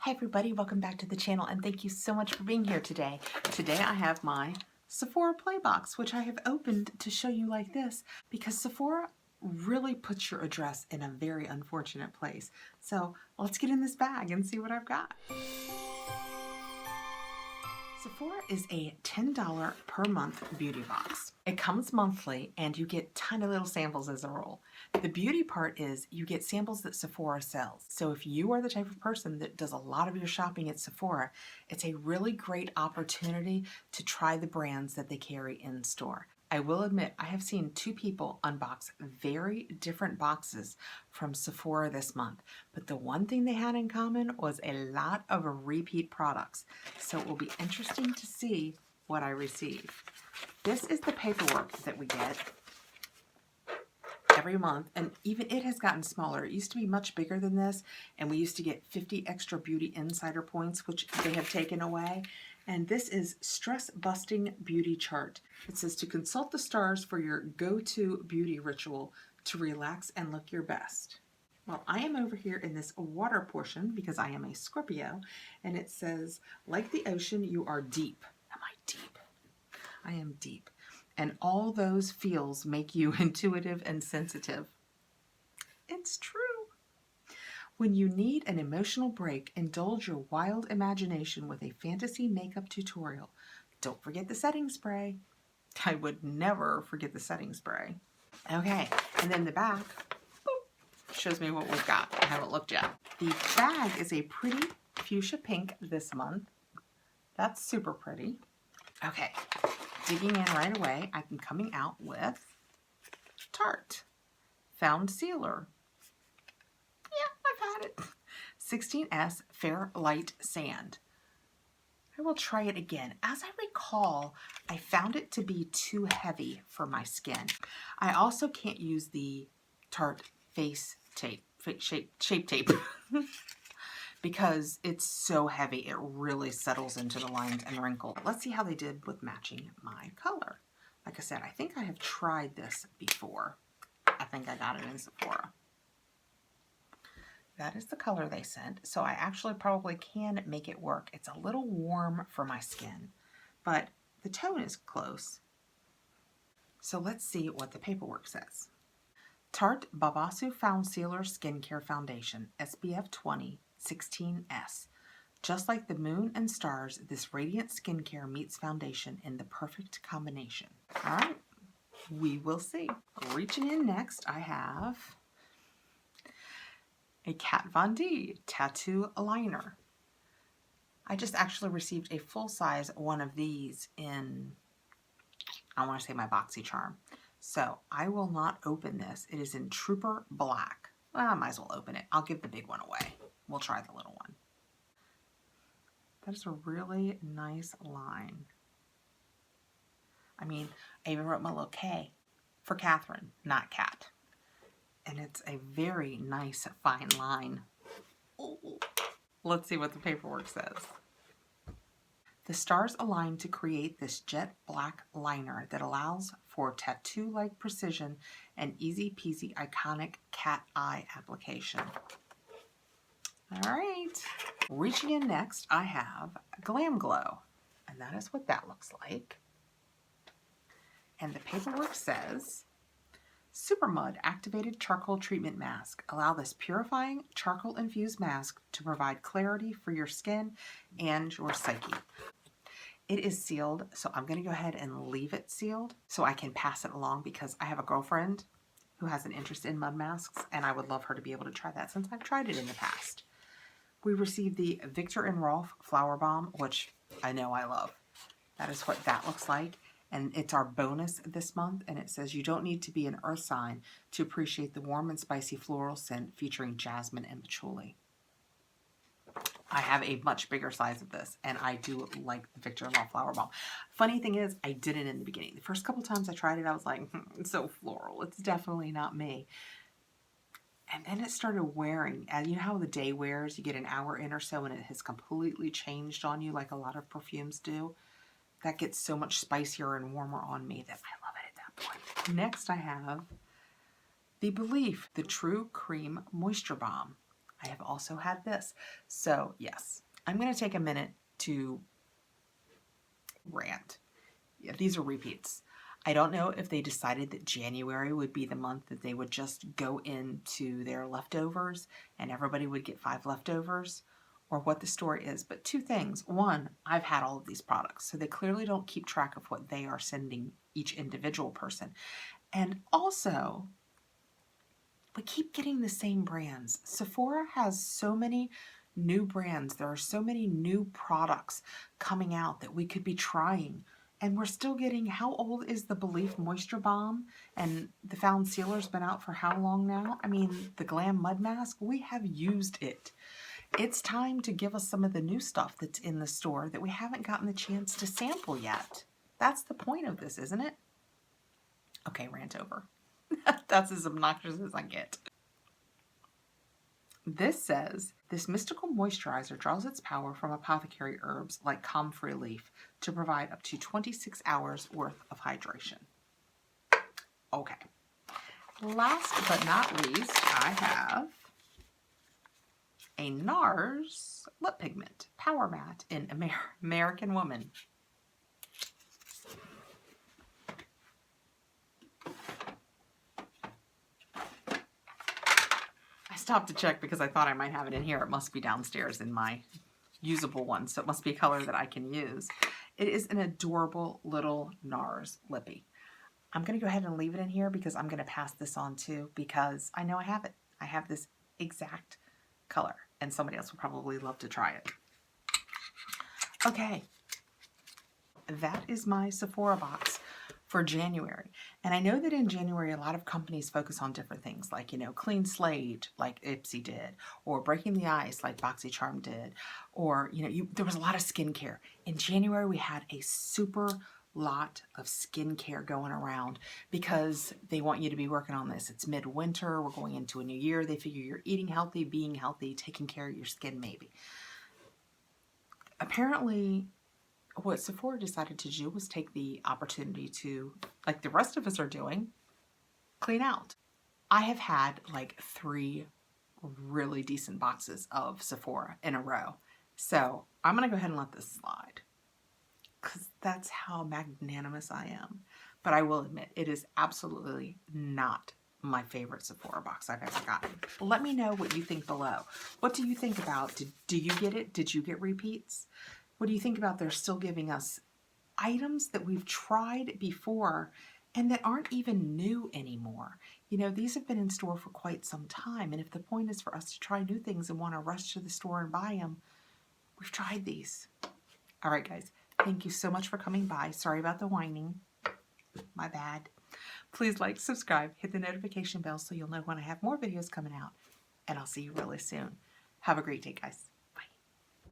Hi everybody, welcome back to the channel and thank you so much for being here today. Today I have my Sephora Play Box, which I have opened to show you like this because Sephora really puts your address in a very unfortunate place. So let's get in this bag and see what I've got. Sephora is a $10 per month beauty box. It comes monthly and you get tiny little samples as a rule. The beauty part is you get samples that Sephora sells. So if you are the type of person that does a lot of your shopping at Sephora, it's a really great opportunity to try the brands that they carry in store. I will admit, I have seen two people unbox very different boxes from Sephora this month, but the one thing they had in common was a lot of repeat products. So it will be interesting to see what I receive. This is the paperwork that we get every month, and even it has gotten smaller. It used to be much bigger than this, and we used to get 50 extra beauty insider points, which they have taken away. And this is Stress Busting Beauty Chart. It says to consult the stars for your go-to beauty ritual to relax and look your best. Well, I am over here in this water portion because I am a Scorpio, and it says, like the ocean, you are deep. Am I deep? I am deep. And all those feels make you intuitive and sensitive. It's true. When you need an emotional break, indulge your wild imagination with a fantasy makeup tutorial. Don't forget the setting spray. I would never forget the setting spray. Okay, and then the back shows me what we've got. I haven't looked yet. The bag is a pretty fuchsia pink this month. That's super pretty. Okay, digging in right away, I'm coming out with Tarte Found Sealer. Yeah, I've had it. 16S Fair Light Sand. I will try it again. As I recall, I found it to be too heavy for my skin. I also can't use the Tarte face tape, shape tape, because it's so heavy. It really settles into the lines and wrinkles. Let's see how they did with matching my color. Like I said, I think I have tried this before. I think I got it in Sephora. That is the color they sent, so I actually probably can make it work. It's a little warm for my skin, but the tone is close. So let's see what the paperwork says. Tarte Babasu Found Sealer Skincare Foundation, SPF 20, 16S. Just like the moon and stars, this radiant skincare meets foundation in the perfect combination. All right, we will see. Reaching in next, I have a Kat Von D tattoo liner. I just actually received a full-size one of these in, I want to say my Boxycharm. So I will not open this. It is in Trooper Black. Well, I might as well open it. I'll give the big one away. We'll try the little one. That is a really nice line. I mean, I even wrote my little K for Catherine, not Kat. And it's a very nice fine line. Ooh. Let's see what the paperwork says. The stars align to create this jet black liner that allows for tattoo-like precision and easy-peasy iconic cat eye application. All right. Reaching in next, I have Glam Glow, and that is what that looks like. And the paperwork says, Super Mud Activated Charcoal Treatment Mask. Allow this purifying charcoal-infused mask to provide clarity for your skin and your psyche. It is sealed, so I'm going to go ahead and leave it sealed so I can pass it along because I have a girlfriend who has an interest in mud masks, and I would love her to be able to try that since I've tried it in the past. We received the Viktor & Rolf Flower Bomb, which I know I love. That is what that looks like. And it's our bonus this month, and it says you don't need to be an earth sign to appreciate the warm and spicy floral scent featuring jasmine and patchouli. I have a much bigger size of this, and I do like the Viktor & Rolf Flower Bomb. Funny thing is, I didn't in the beginning. The first couple times I tried it, I was like, it's so floral. It's definitely not me. And then it started wearing, and you know how the day wears, you get an hour in or so, and it has completely changed on you like a lot of perfumes do. That gets so much spicier and warmer on me that I love it at that point. Next I have the Belief, the True Cream Moisture Balm. I have also had this. So yes, I'm going to take a minute to rant. Yeah, these are repeats. I don't know if they decided that January would be the month that they would just go into their leftovers and everybody would get 5 leftovers, or what the story is. But 2 things. One, I've had all of these products, so they clearly don't keep track of what they are sending each individual person. And also, we keep getting the same brands. Sephora has so many new brands. There are so many new products coming out that we could be trying. And we're still getting, how old is the Belief Moisture Balm? And the Found Sealer's been out for how long now? I mean, the Glam Mud Mask, we have used it. It's time to give us some of the new stuff that's in the store that we haven't gotten the chance to sample yet. That's the point of this, isn't it? Okay, rant over. That's as obnoxious as I get. This says, this mystical moisturizer draws its power from apothecary herbs like comfrey leaf to provide up to 26 hours worth of hydration. Okay. Last but not least, I have a NARS lip pigment power matte in American Woman. I stopped to check because I thought I might have it in here. It must be downstairs in my usable one, so it must be a color that I can use. It is an adorable little NARS lippy. I'm going to go ahead and leave it in here because I'm going to pass this on too, because I know I have it. I have this exact color and somebody else would probably love to try it. Okay, that is my Sephora box for January. And I know that in January, a lot of companies focus on different things like, you know, clean slate, like Ipsy did, or breaking the ice, like Boxycharm did, or, you know, there was a lot of skincare. In January, we had a super lot of skincare going around because they want you to be working on this. It's midwinter, we're going into a new year. They figure you're eating healthy, being healthy, taking care of your skin maybe. Apparently, what Sephora decided to do was take the opportunity to, like the rest of us are doing, clean out. I have had like 3 really decent boxes of Sephora in a row. So I'm going to go ahead and let this slide because that's how magnanimous I am. But I will admit, it is absolutely not my favorite Sephora box I've ever gotten. Let me know what you think below. What do you think about, do you get it? Did you get repeats? What do you think about they're still giving us items that we've tried before and that aren't even new anymore? You know, these have been in store for quite some time. And if the point is for us to try new things and want to rush to the store and buy them, we've tried these. All right, guys. Thank you so much for coming by. Sorry about the whining. My bad. Please like, subscribe, hit the notification bell so you'll know when I have more videos coming out. And I'll see you really soon. Have a great day, guys.